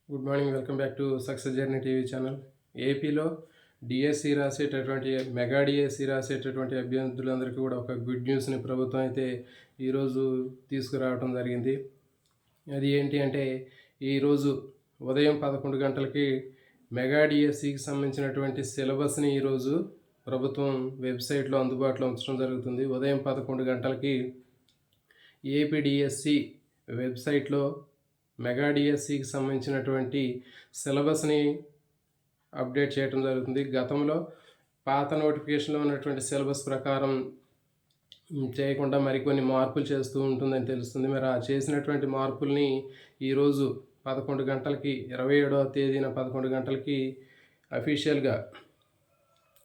Good morning. Welcome back to success journey TV channel. ఏపీలో DSC రాసేటటువంటి mega DSC రాసేటటువంటి అభ్యర్థులందరికీ కూడా ఒక good న్యూస్ని ప్రభుత్వం అయితే ఈరోజు తీసుకురావడం జరిగింది. అది ఏంటి అంటే ఈరోజు ఉదయం 11 గంటలకి మెగా డిఎస్సికి సంబంధించినటువంటి సిలబస్ని ఈరోజు ప్రభుత్వం వెబ్సైట్లో అందుబాటులో ఉంచడం జరుగుతుంది. ఉదయం 11 గంటలకి ఏపీడిఎస్సి వెబ్సైట్లో మెగా డిఎస్సికి సంబంధించినటువంటి సిలబస్ని అప్డేట్ చేయడం జరుగుతుంది. గతంలో పాత నోటిఫికేషన్లో ఉన్నటువంటి సిలబస్ ప్రకారం చేయకుండా మరికొన్ని మార్పులు చేస్తూ ఉంటుందని తెలుస్తుంది. మరి ఆ చేసినటువంటి మార్పుల్ని ఈరోజు 11 గంటలకి 27వ తేదీన 11 గంటలకి అఫీషియల్గా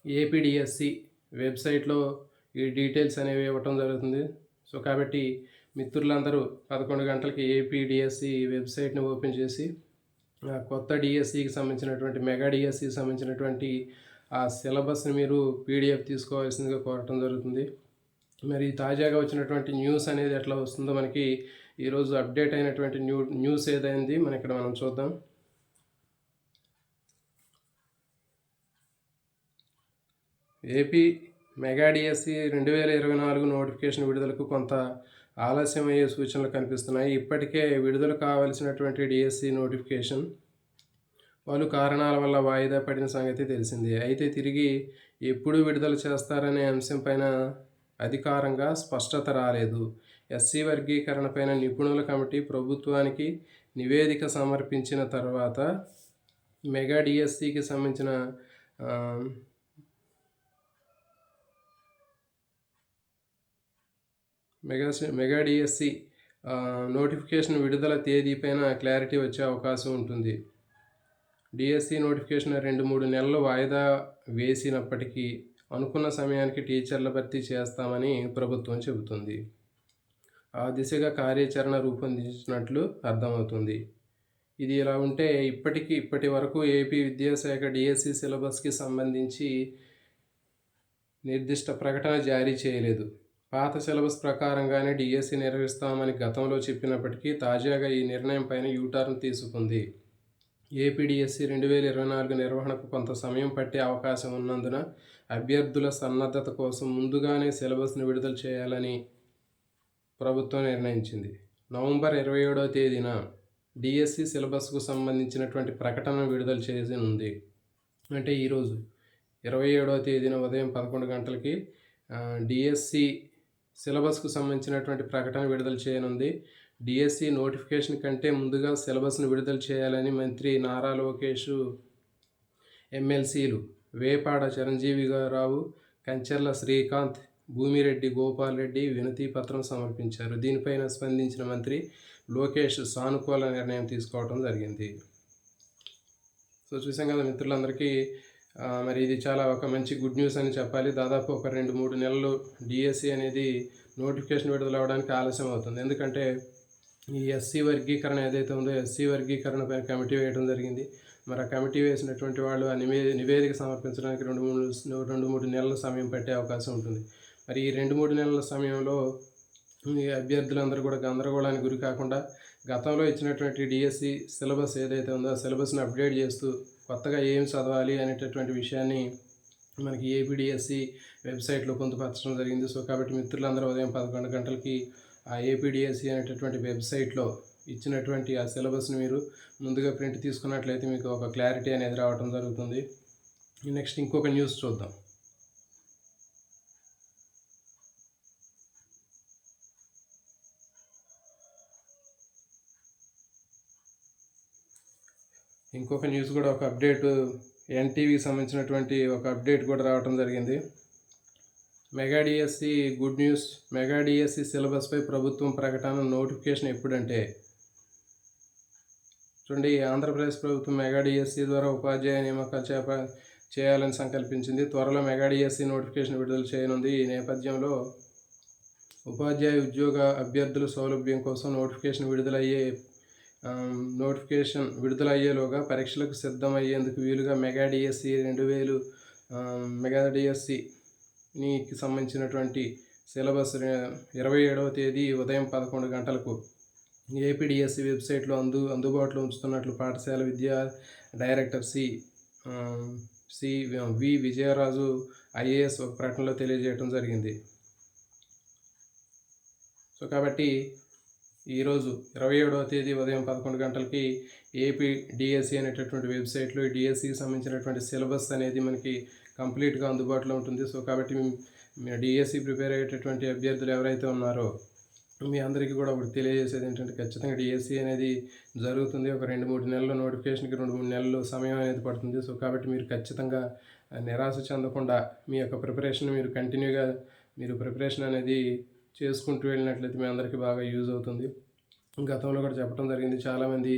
ఏపీడిఎస్సి వెబ్సైట్లో ఈ డీటెయిల్స్ అనేవి ఇవ్వటం జరుగుతుంది. సో కాబట్టి మిత్రులందరూ 11 గంటలకి ఏపీడిఎస్సి వెబ్సైట్ని ఓపెన్ చేసి కొత్త డిఎస్సికి సంబంధించినటువంటి మెగా డిఎస్సికి సంబంధించినటువంటి ఆ సిలబస్ని మీరు పీడిఎఫ్ తీసుకోవాల్సిందిగా కోరటం జరుగుతుంది. మరి తాజాగా వచ్చినటువంటి న్యూస్ అనేది ఎట్లా వస్తుందో మనకి ఈరోజు అప్డేట్ అయినటువంటి న్యూస్ ఏదైంది మనం చూద్దాం. ఏపీ మెగా డిఎస్సి 2024 నోటిఫికేషన్ విడుదలకు కొంత ఆలస్యమయ్యే సూచనలు కనిపిస్తున్నాయి. ఇప్పటికే విడుదల కావలసినటువంటి డిఎస్సి నోటిఫికేషన్ పలు కారణాల వల్ల వాయిదా పడిన సంగతి తెలిసిందే. అయితే తిరిగి ఎప్పుడు విడుదల చేస్తారనే అంశంపైన అధికారంగా స్పష్టత రాలేదు. ఎస్సీ వర్గీకరణపైన నిపుణుల కమిటీ ప్రభుత్వానికి నివేదిక సమర్పించిన తర్వాత మెగా డిఎస్సికి సంబంధించిన మెగా డిఎస్సి నోటిఫికేషన్ విడుదల తేదీపైన క్లారిటీ వచ్చే అవకాశం ఉంటుంది. డిఎస్సి నోటిఫికేషన్ 2-3 నెలలు వాయిదా వేసినప్పటికీ అనుకున్న సమయానికి టీచర్ల భర్తీ చేస్తామని ప్రభుత్వం చెబుతుంది. ఆ దిశగా కార్యాచరణ రూపొందించినట్లు అర్థమవుతుంది. ఇది ఇలా ఉంటే ఇప్పటి వరకు ఏపీ విద్యాశాఖ డిఎస్సి సిలబస్కి సంబంధించి నిర్దిష్ట ప్రకటన జారీ చేయలేదు. పాత సిలబస్ ప్రకారంగానే డిఎస్సి నిర్వహిస్తామని గతంలో చెప్పినప్పటికీ తాజాగా ఈ నిర్ణయం పైన యూటర్న్ తీసుకుంది. ఏపీడిఎస్సి 2024 నిర్వహణకు కొంత సమయం పట్టే అవకాశం ఉన్నందున అభ్యర్థుల సన్నద్ధత కోసం ముందుగానే సిలబస్ను విడుదల చేయాలని ప్రభుత్వం నిర్ణయించింది. నవంబర్ 27వ తేదీన డిఎస్సి సిలబస్కు సంబంధించినటువంటి ప్రకటన విడుదల చేయనుంది. అంటే ఈరోజు 27వ తేదీన ఉదయం 11 గంటలకి డిఎస్సి సిలబస్కు సంబంధించినటువంటి ప్రకటన విడుదల చేయనుంది. డిఎస్సి నోటిఫికేషన్ కంటే ముందుగా సిలబస్ను విడుదల చేయాలని మంత్రి నారా లోకేష్ ఎమ్మెల్సీలు వేపాడ చిరంజీవి రావు, కంచర్ల శ్రీకాంత్, భూమిరెడ్డి గోపాల్ రెడ్డి వినతి పత్రం సమర్పించారు. దీనిపైన స్పందించిన మంత్రి లోకేష్ సానుకూల నిర్ణయం తీసుకోవడం జరిగింది. సో చూసాం కదా మిత్రులందరికీ, మరి ఇది చాలా ఒక మంచి గుడ్ న్యూస్ అని చెప్పాలి. దాదాపు ఒక 2-3 నెలలు డిఎస్సి అనేది నోటిఫికేషన్ విడుదల అవ్వడానికి ఆలస్యం అవుతుంది. ఎందుకంటే ఈ ఎస్సీ వర్గీకరణ ఏదైతే ఉందో ఎస్సీ వర్గీకరణ పైన కమిటీ వేయడం జరిగింది. మరి ఆ కమిటీ వేసినటువంటి వాళ్ళు ఆ నివేదిక సమర్పించడానికి 2-3 నెలల సమయం పట్టే అవకాశం ఉంటుంది. మరి ఈ 2-3 నెలల సమయంలో ఈ అభ్యర్థులందరూ కూడా గందరగోళానికి గురి కాకుండా గతంలో ఇచ్చినటువంటి డిఎస్సి సిలబస్ ఏదైతే ఉందో ఆ సిలబస్ని అప్డేట్ చేస్తూ కొత్తగా ఏం చదవాలి అనేటటువంటి విషయాన్ని మనకి ఏపీడిఎస్సి వెబ్సైట్లో పొందుపరచడం జరిగింది. సో కాబట్టి మిత్రులందరూ ఉదయం 11 గంటలకి ఆ ఏపీడిఎస్సి అనేటటువంటి వెబ్సైట్లో ఇచ్చినటువంటి ఆ సిలబస్ని మీరు ముందుగా ప్రింట్ తీసుకున్నట్లయితే మీకు ఒక క్లారిటీ అనేది రావడం జరుగుతుంది. నెక్స్ట్ ఇంకొక న్యూస్ చూద్దాం. ఇంకొక న్యూస్ కూడా ఒక అప్డేట్ ఎన్టీవీకి సంబంధించినటువంటి ఒక అప్డేట్ కూడా రావడం జరిగింది. Mega DSC good news. Mega DSC సిలబస్పై ప్రభుత్వం ప్రకటన, నోటిఫికేషన్ ఎప్పుడంటే చూడండి, ఆంధ్రప్రదేశ్ ప్రభుత్వం మెగా డిఎస్సి ద్వారా ఉపాధ్యాయ నియామకాలు చేయాలని సంకల్పించింది. త్వరలో మెగా డిఎస్సి నోటిఫికేషన్ విడుదల చేయనుంది. ఈ నేపథ్యంలో ఉపాధ్యాయ ఉద్యోగ అభ్యర్థుల సౌలభ్యం కోసం నోటిఫికేషన్ విడుదలయ్యేలోగా పరీక్షలకు సిద్ధమయ్యేందుకు వీలుగా మెగా డిఎస్సి 2000 మెగా డిఎస్సికి సంబంధించినటువంటి సిలబస్ 27వ తేదీ ఉదయం 11 గంటలకు ఏపీడిఎస్సి వెబ్సైట్లో అందుబాటులో ఉంచుతున్నట్లు పాఠశాల విద్యా డైరెక్టర్ ఆ, వి విజయరాజు ఐఏఎస్ ఒక ప్రకటనలో తెలియజేయడం జరిగింది. సో కాబట్టి ఈరోజు 27వ తేదీ ఉదయం 11 గంటలకి ఏపీ డిఎస్సి అనేటటువంటి వెబ్సైట్లో ఈ డిఎస్సికి సంబంధించినటువంటి సిలబస్ అనేది మనకి కంప్లీట్గా అందుబాటులో ఉంటుంది. సో కాబట్టి డిఎస్సి ప్రిపేర్ అయ్యేటటువంటి అభ్యర్థులు ఎవరైతే ఉన్నారో మీ అందరికీ కూడా ఒకటి తెలియజేసేది ఏంటంటే ఖచ్చితంగా డిఎస్సి అనేది జరుగుతుంది. ఒక 2-3 నెలలు నోటిఫికేషన్కి 2-3 నెలలు సమయం అనేది పడుతుంది. సో కాబట్టి మీరు ఖచ్చితంగా నిరాశ చెందకుండా మీ యొక్క ప్రిపరేషన్ మీరు కంటిన్యూగా ప్రిపరేషన్ అనేది చేసుకుంటూ వెళ్ళినట్లయితే మీ అందరికీ బాగా యూజ్ అవుతుంది. గతంలో కూడా చెప్పడం జరిగింది, చాలామంది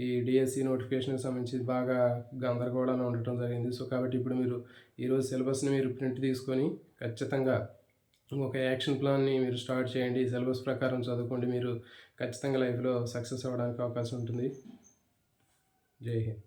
ఈ డిఎస్సి నోటిఫికేషన్కి సంబంధించి బాగా గందరగోళంగా ఉండటం జరిగింది. సో కాబట్టి ఇప్పుడు మీరు ఈరోజు సిలబస్ని ప్రింట్ తీసుకొని ఖచ్చితంగా ఒక యాక్షన్ ప్లాన్ని స్టార్ట్ చేయండి. సిలబస్ ప్రకారం చదువుకోండి. మీరు ఖచ్చితంగా లైఫ్లో సక్సెస్ అవ్వడానికి అవకాశం ఉంటుంది. జై హింద్.